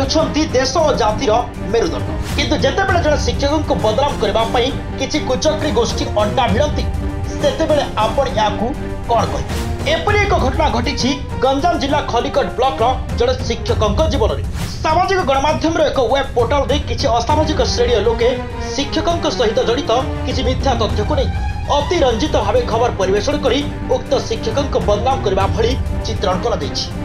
हेउछन्ति देश और जातिर मेरुदंड किंतु जेतेबेले जड़े शिक्षकों को बदनाम करने किसी कुचक्री गोष्ठी अंटा भिड़ती सेतेबेले आपण याकू कौन कह एपरी एक घटना घटी गंजाम जिला खलिकोट ब्लॉक जड़े शिक्षकों जीवन में सामाजिक गणमाध्यम एक वेब पोर्टाल रे किसी असामाजिक श्रेणी लोके शिक्षकों सहित जड़ित किसी मिथ्या तथ्य को नहीं अति रंजित भाव खबर परिवेषण करी उक्त शिक्षकों को बदनाम करने भली चित्रण कर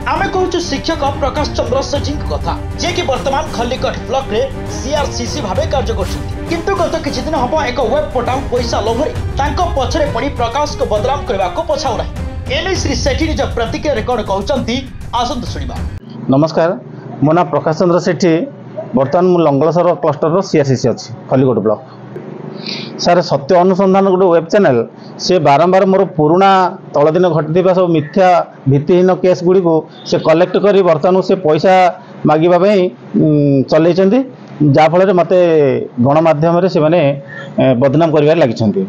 आमे कहूँ शिक्षक प्रकाश चंद्र सेठी कथा जे कि वर्तमान खलिकोट ब्लॉक रे सीआरसीसी भाव कार्य करछन्ति किंतु गत किछि दिन हबो एक वेब पोर्टाल पैसा लोभरे तांको पछरे पड़ी प्रकाश को बदनाम करबा को पछाउ नाही एने श्री सेठी निज प्रतिक्रिया रेकॉर्ड कहउचन्ति आसंत सुनिबा। नमस्कार मो ना प्रकाश चंद्र सेठी वर्तमान मु लंगलसर क्लस्टर सीआरसीसी अछि खलिकोट ब्लॉक सर सत्य अनुसंधान गोटे वेब चैनल से बारंबार मोर पुराना तल दिन घटी सब मिथ्या भित्तिहीन केस गुड़ी को से कलेक्ट कर बर्तमान से पैसा मागे चल जहाँफल मत गणमाध्यम से मैंने बदनाम कर लगी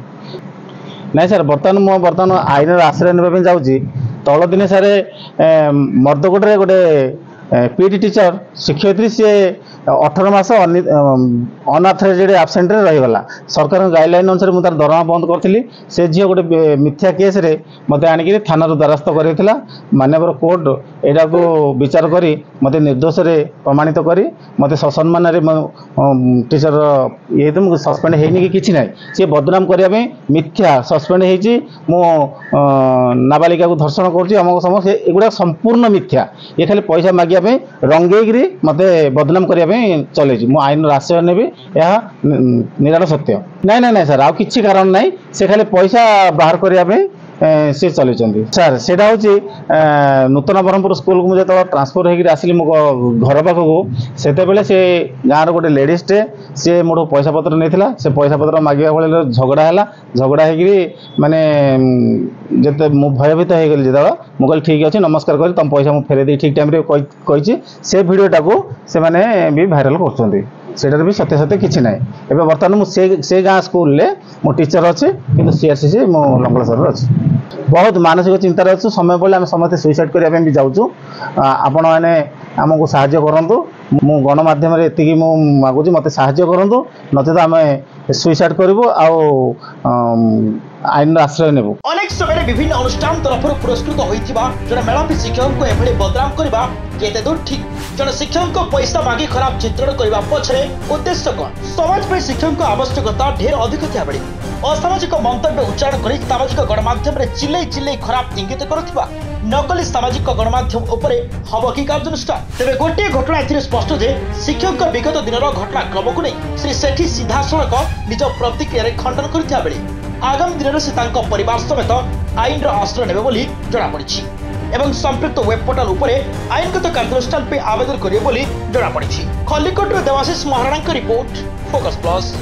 ना सर बर्तमान आईन आश्रय नापी जाऊँगी तल दिन सारे मर्दकोटे गोटे पीटी टीचर शिक्षयित्री सी 18 मास अनअथराइज्ड आब्सेंट रहीगला सरकार गाइडलाइन अनुसार मुझे दरमा बंद करी से झील गोटे मिथ्या केस रे मत आणिक थाना द्वारस्थ कर मानवर कोर्ट एटा को विचार करी मत निर्दोष प्रमाणित करी मत ससम्मान टीचर ये तो मुझे सस्पेंड होनी कि किसी ना सी बदनाम करने मिथ्या सस्पेंड हो नाबालिका को धर्षण कर समस्त एगुड़ा संपूर्ण मिथ्या ये खाली पैसा मागे रंगेकरी मत बदनाम करने चले मु आईन आश्रय नेबी यह निराट सत्य ना ना ना सर आ कि कारण ना से खाली पैसा बाहर करने सी चली सर से नूतन ब्रह्मपुर स्कूल को मुझे ट्रांसफर होकर आसली मो घर पाखक से गाँव गोटे लेडीजटे सी मोट पैसा पत्र नहीं से पैसा पत्र मागे बेले झगड़ा है झगड़ा होकर माने जिते मु भयभीत हो गली जो मुझे ठीक अच्छे नमस्कार कर तुम पैसा मुझे फेरे दी ठीक टाइम कही से भिडटा को से भी भाइराल कर भी सत्य सत्य किसी ना एवं बर्तमान मुझे गाँ स्कूल मो टीचर अच्छे कि सीआरसीसी मो लंगलसर अच्छे बहुत मानसिक चिंतार अच्छु समय पड़े आम समस्त सुइसाइड करने भी जाऊँ आपण मैंने आमको साहाय्य करूँ मु गणमाध्यम एति मागुची मत साहाय्य करूँ नचेत आम सुइसाइड करूँ आईन आश्रय नेबू। अनेक समय विभिन्न अनुष्ठान तरफ पुरस्कृत होइथिबा जने मेलापी शिक्षक को एभली बदनाम करबा केते दूर ठीक जने शिक्षक को पैसा मागी खराब चित्रण करबा पछरे उद्देश्य कोन समाज पे शिक्षक को आवश्यकता ढेर अधिक थिया बड़ी असामाजिक मंतव्य उच्चारण करी सामाजिक गणमाध्यम रे चिल्लै खराब इंगित करुथिबा नकली सामाजिक गणमाध्यम उपरे हब कि कार्यानुष्ठान तेरे गोटे घटना एथिरे स्पष्ट जे शिक्षक विगत दिनर घटनाक्रम को नहीं श्री सेठी सीधा सड़क निज प्रतिक्रिया खंडन करथिया बेले आगामी दिन में परिवार समेत आईन आश्रय नेबे बोली जଣା पड़िछि एवं संपृक्त वेब पोर्टाल उपरे आईनगत कार्यानुष्ठान पे आवेदन करिवे बोली जଣା पड़िछि। Khallikote Debashish Maharana report Focus plus.